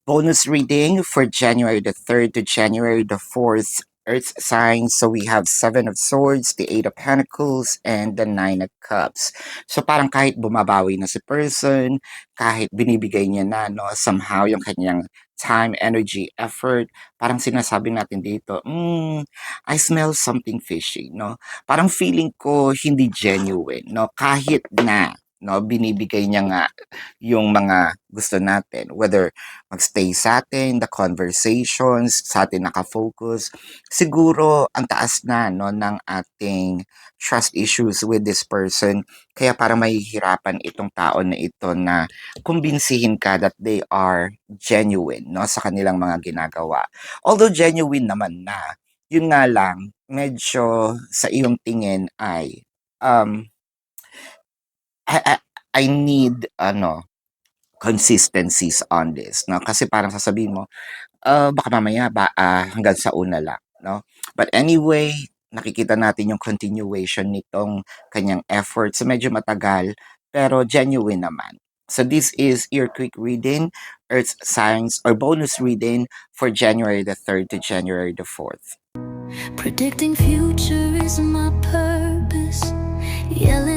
Bonus reading for January the 3rd to January the 4th. Earth signs. So we have Seven of Swords, the Eight of Pentacles, and the Nine of Cups. So parang kahit bumabawi na si person, kahit binibigay niya na no, somehow yung kanyang time, energy, effort, parang sinasabi natin dito, I smell something fishy, no? Parang feeling ko hindi genuine, no? Kahit na no binibigay niya nga yung mga gusto natin, whether magstay sa atin, the conversations, sa atin nakafocus. Siguro, ang taas na no, ng ating trust issues with this person. Kaya parang mahihirapan itong tao na ito na kumbinsihin ka that they are genuine no, sa kanilang mga ginagawa. Although genuine naman na, yun nga lang, medyo sa iyong tingin ay um, I, I, I need consistencies on this, no? Kasi parang sasabihin mo, baka mamaya hanggang sa una lang, no? But anyway, nakikita natin yung continuation nitong kanyang efforts. So medyo matagal, pero genuine naman. So this is your quick reading, Earth Signs, or bonus reading for January the 3rd to January the 4th. Predicting future is my purpose. Yelling